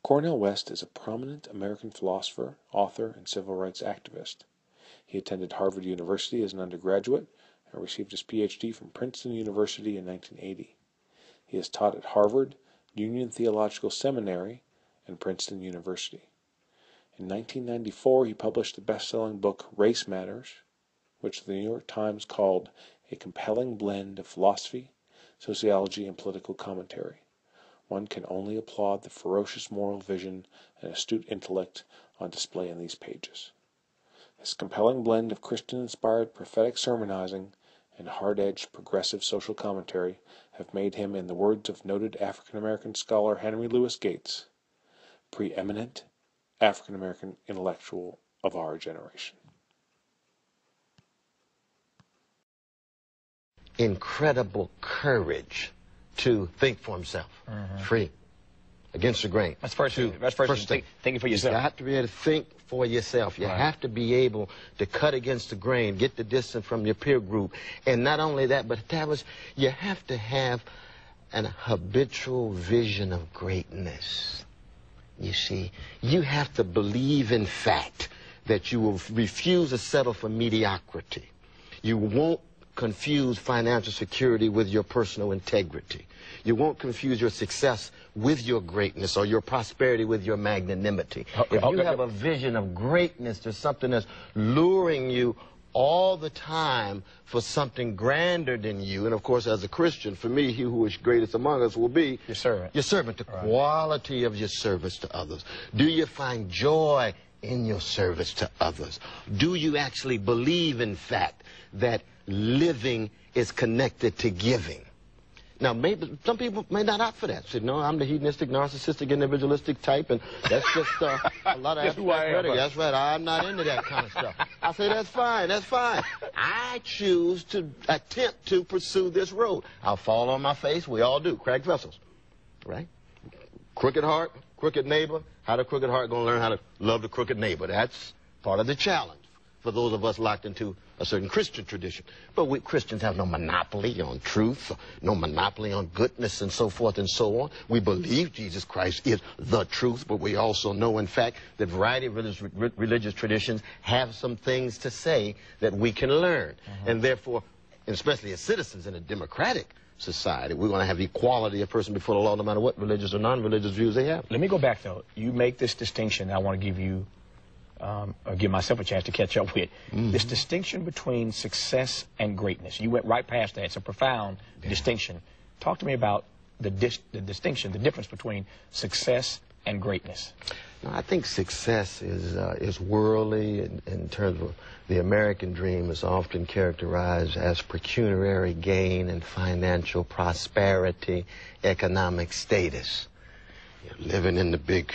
Cornel West is a prominent American philosopher, author, and civil rights activist. He attended Harvard University as an undergraduate and received his Ph.D. from Princeton University in 1980. He has taught at Harvard, Union Theological Seminary, and Princeton University. In 1994, he published the best-selling book Race Matters, which the New York Times called a compelling blend of philosophy, sociology, and political commentary. One can only applaud the ferocious moral vision and astute intellect on display in these pages. His compelling blend of Christian-inspired prophetic sermonizing and hard-edged progressive social commentary have made him, in the words of noted African-American scholar Henry Louis Gates, preeminent African-American intellectual of our generation. Incredible courage to think for himself, free, against the grain. That's first thing. That's first thing. Thinking for yourself. You have to be able to think for yourself. You have to be able to cut against the grain, get the distance from your peer group. And not only that, but you have to have an habitual vision of greatness. You see, you have to believe in fact that you will refuse to settle for mediocrity. You won't confuse financial security with your personal integrity. You won't confuse your success with your greatness or your prosperity with your magnanimity. If you have a vision of greatness, there's something that's luring you all the time for something grander than you. And of course, as a Christian, for me, he who is greatest among us will be your servant. Your servant, the quality of your service to others. Do you find joy in your service to others? Do you actually believe, in fact, that living is connected to giving? Now, maybe some people may not opt for that. Say, no, I'm the hedonistic, narcissistic, individualistic type, and that's just a lot of athletic. That's right. I'm not into that kind of stuff. I say, that's fine. That's fine. I choose to attempt to pursue this road. I'll fall on my face. We all do. Cracked vessels, right? Crooked heart, crooked neighbor. How the crooked heart going to learn how to love the crooked neighbor? That's part of the challenge for those of us locked into a certain Christian tradition. But we Christians have no monopoly on truth, no monopoly on goodness, and so forth and so on. We believe Jesus Christ is the truth, but we also know, in fact, that a variety of religious traditions have some things to say that we can learn. And therefore, especially as citizens in a democratic society, we're going to have equality of person before the law, no matter what religious or non-religious views they have. Let me go back, though. You make this distinction. I want to give you or give myself a chance to catch up with. This distinction between success and greatness. You went right past that. It's a profound distinction. Talk to me about the distinction, the difference between success and greatness. No, I think success is worldly in terms of the American dream is often characterized as pecuniary gain and financial prosperity, economic status. Living in the big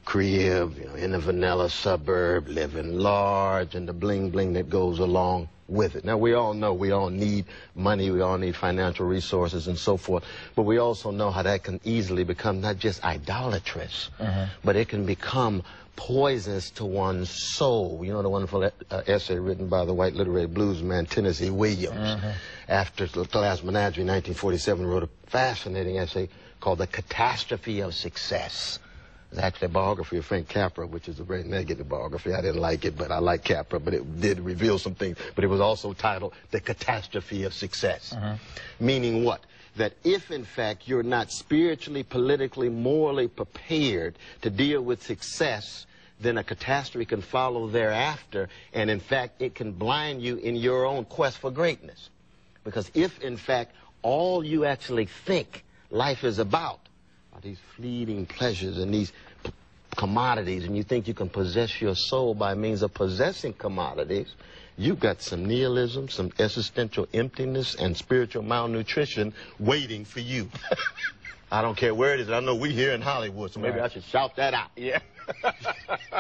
crib, in a vanilla suburb, living large, and the bling-bling that goes along with it. Now, we all know we all need money, we all need financial resources and so forth, but we also know how that can easily become not just idolatrous, but it can become poisonous to one's soul. You know the wonderful essay written by the white literary bluesman Tennessee Williams, after the Glass Menagerie in 1947, wrote a fascinating essay called The Catastrophe of Success. It's actually a biography of Frank Capra, which is a very negative biography. I didn't like it, but I like Capra, but it did reveal some things. But it was also titled The Catastrophe of Success. Meaning what? That if, in fact, you're not spiritually, politically, morally prepared to deal with success, then a catastrophe can follow thereafter, and in fact, it can blind you in your own quest for greatness. Because if, in fact, all you actually think life is about are these fleeting pleasures and these commodities, and you think you can possess your soul by means of possessing commodities, you've got some nihilism, some existential emptiness, and spiritual malnutrition waiting for you. I don't care where it is. I know we here in Hollywood, so maybe I should shout that out. Yeah.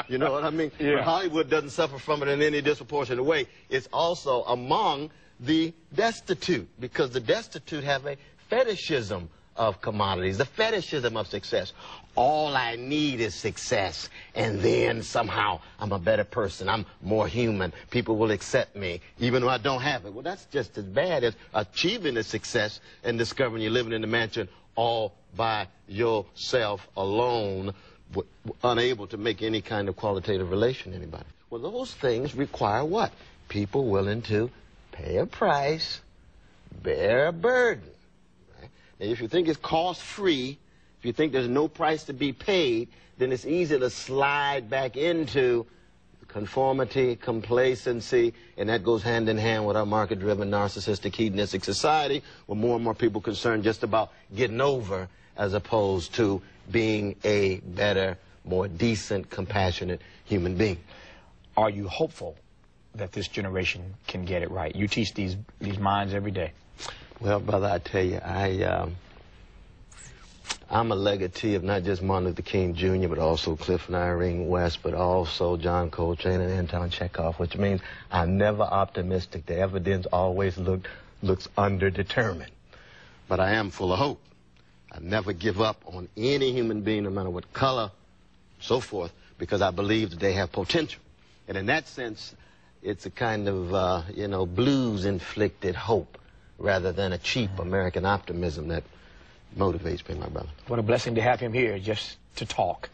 You know what I mean? Yeah. But Hollywood doesn't suffer from it in any disproportionate way. It's also among the destitute, because the destitute have a fetishism of commodities, the fetishism of success. All I need is success, and then somehow I'm a better person, I'm more human, people will accept me, even though I don't have it. Well, that's just as bad as achieving the success and discovering you're living in the mansion all by yourself alone, unable to make any kind of qualitative relation to anybody. Well, those things require what? People willing to pay a price, bear a burden. Right? Now, if you think it's cost-free, if you think there's no price to be paid, then it's easy to slide back into conformity, complacency, and that goes hand in hand with our market-driven, narcissistic, hedonistic society, where more and more people are concerned just about getting over as opposed to being a better, more decent, compassionate human being. Are you hopeful that this generation can get it right? You teach these minds every day. Well, brother, I tell you, I'm a legatee of not just Martin Luther King Jr., but also Cliff and Irene West, but also John Coltrane and Anton Chekhov, which means I'm never optimistic. The evidence always looks underdetermined. But I am full of hope. I never give up on any human being, no matter what color, so forth, because I believe that they have potential. And in that sense, it's a kind of, blues-inflicted hope rather than a cheap American optimism that motivates me, my brother. What a blessing to have him here just to talk.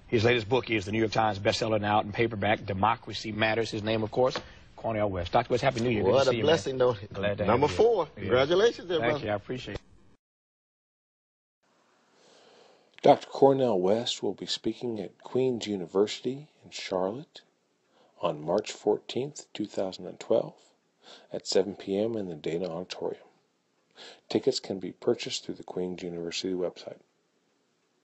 His latest book is the New York Times bestseller, now out in paperback, Democracy Matters. His name, of course, Cornel West. Dr. West, Happy New Year. What a blessing, though. Number 4. Congratulations there, brother. Thank you. I appreciate it. Dr. Cornel West will be speaking at Queen's University in Charlotte on March 14th, 2012 at 7 p.m. in the Dana Auditorium. Tickets can be purchased through the Queen's University website.